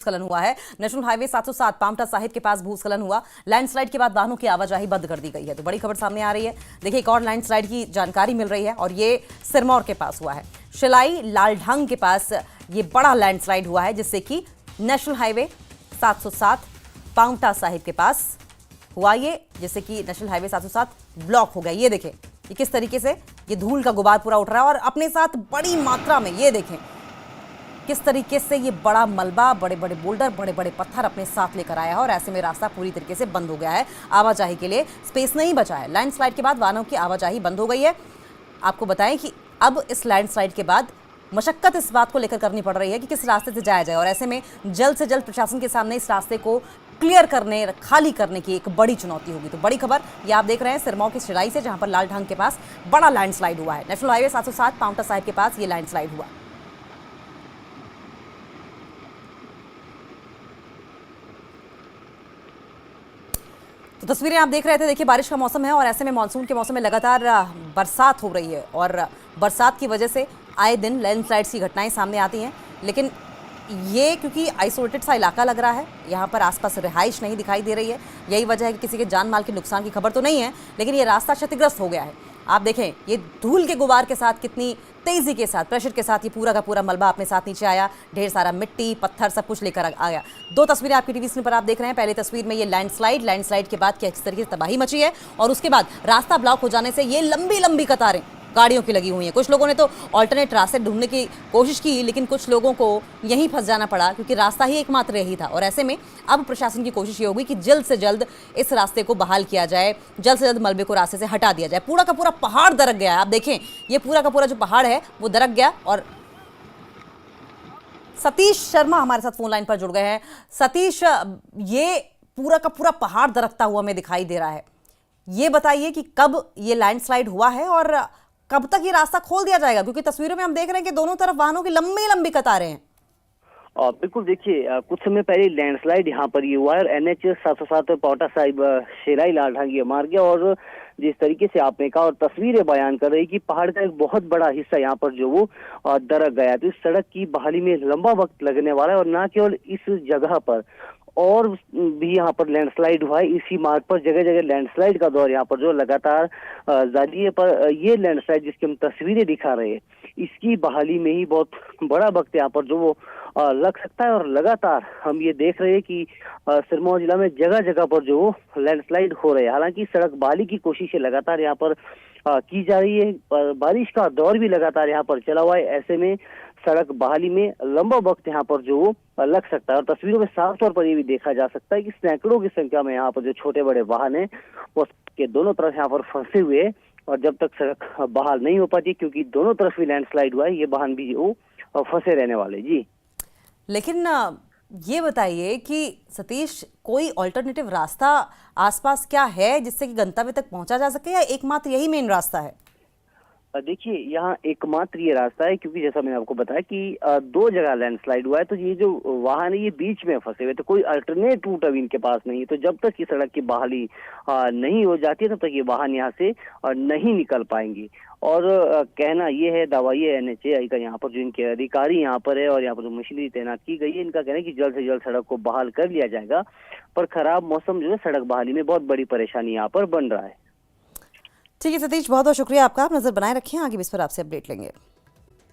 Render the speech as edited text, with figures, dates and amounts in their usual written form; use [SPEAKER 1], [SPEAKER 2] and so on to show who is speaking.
[SPEAKER 1] भूस्खलन हुआ है। नेशनल हाईवे 707 पांवटा साहिब के पास भूस्खलन हुआ। लैंडस्लाइड के बाद वाहनों की आवाजाही बंद कर दी गई है। तो बड़ी खबर सामने आ रही है। देखिए, एक और लैंडस्लाइड की जानकारी मिल रही है और ये सिरमौर के पास हुआ है। शिलाई लालढंग के पास ये बड़ा लैंडस्लाइड हुआ है, जिससे कि नेशनल हाईवे 707 पांवटा साहिब के पास हुआ ये, जिससे कि नेशनल हाईवे 707 ब्लॉक हो गया। ये देखें ये किस तरीके से ये धूल का गुबार पूरा उठ रहा है और अपने साथ बड़ी मात्रा में ये देखें किस तरीके से ये बड़ा मलबा, बड़े बड़े बोल्डर, बड़े बड़े पत्थर अपने साथ लेकर आया है और ऐसे में रास्ता पूरी तरीके से बंद हो गया है। आवाजाही के लिए स्पेस नहीं बचा है। लैंडस्लाइड के बाद वाहनों की आवाजाही बंद हो गई है। आपको बताएं कि अब इस लैंडस्लाइड के बाद मशक्कत इस बात को लेकर करनी पड़ रही है कि किस रास्ते से जाया जाए और ऐसे में जल्द से जल्द प्रशासन के सामने इस रास्ते को क्लियर करने, खाली करने की एक बड़ी चुनौती होगी। तो बड़ी खबर ये आप देख रहे हैं सिरमौर की शिलाई से, जहां पर लालढंग के पास बड़ा लैंडस्लाइड हुआ है। नेशनल हाईवे 707 पांवटा साहिब के पास ये लैंडस्लाइड हुआ। तो तस्वीरें आप देख रहे थे। देखिए, बारिश का मौसम है और ऐसे में मानसून के मौसम में लगातार बरसात हो रही है और बरसात की वजह से आए दिन लैंडस्लाइड्स की घटनाएं सामने आती हैं। लेकिन ये क्योंकि आइसोलेटेड सा इलाका लग रहा है, यहाँ पर आसपास रिहाइश नहीं दिखाई दे रही है, यही वजह है कि किसी के जान माल के नुकसान की खबर तो नहीं है, लेकिन ये रास्ता क्षतिग्रस्त हो गया है। आप देखें ये धूल के गुबार के साथ कितनी तेजी के साथ, प्रेशर के साथ ये पूरा का पूरा मलबा अपने साथ नीचे आया। ढेर सारा मिट्टी, पत्थर सब कुछ लेकर आया। दो तस्वीरें आपकी टीवी स्क्रीन पर आप देख रहे हैं। पहली तस्वीर में ये लैंडस्लाइड के बाद किस तरीके से तबाही मची है और उसके बाद रास्ता ब्लॉक हो जाने से ये लंबी लंबी कतारें गाड़ियों की लगी हुई हैं। कुछ लोगों ने तो ऑल्टरनेट रास्ते ढूंढने की कोशिश की, लेकिन कुछ लोगों को यहीं फंस जाना पड़ा क्योंकि रास्ता ही एकमात्र यही था। और ऐसे में अब प्रशासन की कोशिश ये होगी कि जल्द से जल्द इस रास्ते को बहाल किया जाए, जल्द से जल्द मलबे को रास्ते से हटा दिया जाए। पूरा का पूरा पहाड़ दरक गया है। आप देखें ये पूरा का पूरा जो पहाड़ है वो दरक गया। और सतीश शर्मा हमारे साथ फोन लाइन पर जुड़ गए हैं। सतीश, ये पूरा का पूरा पहाड़ दरकता हुआ हमें दिखाई दे रहा है। ये बताइए कि कब ये लैंडस्लाइड हुआ है और कब तक ये रास्ता खोल दिया जाएगा, क्योंकि तस्वीरों में हम देख रहे हैं कि दोनों तरफ वाहनों की लंबी लंबी कतारें हैं।
[SPEAKER 2] बिल्कुल, देखिए कुछ समय पहले लैंडस्लाइड यहाँ पर ये हुआ है और NH 707 पांवटा साहिब शिलाई लालढंग ये मार गया। और जिस तरीके से आपने कहा और तस्वीरें बयान कर रही कि पहाड़ का एक बहुत बड़ा हिस्सा यहाँ पर जो वो दरक गया। तो इस सड़क की बहाली में लंबा वक्त लगने वाला है और न केवल इस जगह पर और भी यहाँ पर लैंडस्लाइड हुआ है। इसी मार्ग पर जगह जगह लैंडस्लाइड का दौर यहाँ पर जो लगातार जारी है। पर ये लैंडस्लाइड जिसकी हम तस्वीरें दिखा रहे हैं, इसकी बहाली में ही बहुत बड़ा वक्त यहाँ पर जो वो लग सकता है। और लगातार हम ये देख रहे हैं कि सिरमौर जिला में जगह जगह पर जो लैंडस्लाइड हो रहे हैं। हालांकि सड़क बहाली की कोशिशें लगातार यहाँ पर की जा रही है। बारिश का दौर भी लगातार यहाँ पर चला हुआ है। ऐसे में सड़क बहाली में लंबा वक्त यहाँ पर जो लग सकता है। और तस्वीरों में साफ तौर पर ये भी देखा जा सकता है कि सैकड़ों की संख्या में यहाँ पर जो छोटे बड़े वाहन हैं वो के दोनों तरफ यहाँ पर फंसे हुए हैं। और जब तक सड़क बहाल नहीं हो पाती, क्योंकि दोनों तरफ भी लैंडस्लाइड हुआ है, ये वाहन भी वो फंसे रहने वाले। जी, लेकिन
[SPEAKER 1] ये बताइए कि सतीश, कोई ऑल्टरनेटिव रास्ता आसपास क्या है जिससे कि गंतव्य तक पहुंचा जा सके, या एकमात्र यही मेन रास्ता है?
[SPEAKER 2] देखिए, यहाँ एकमात्र ये रास्ता है, क्योंकि जैसा मैंने आपको बताया कि दो जगह लैंडस्लाइड हुआ है। तो ये जो वाहन है ये बीच में फंसे हुए, तो कोई अल्टरनेट रूट अभी इनके पास नहीं है। तो जब तक ये सड़क की बहाली नहीं हो जाती है तब तक ये वाहन यहाँ से नहीं निकल पाएंगी। और कहना ये है, दावा ये है NHAI का, यहाँ पर जो इनके अधिकारी यहाँ पर है और यहाँ पर जो मशीनरी तैनात की गई है, इनका कहना है कि जल्द से जल्द सड़क को बहाल कर लिया जाएगा। पर खराब मौसम जो है सड़क बहाली में बहुत बड़ी परेशानी यहाँ पर बन रहा है।
[SPEAKER 1] ठीक है सतीश, बहुत बहुत शुक्रिया आपका। आप नजर बनाए रखिए, आगे भी इस पर आपसे अपडेट लेंगे।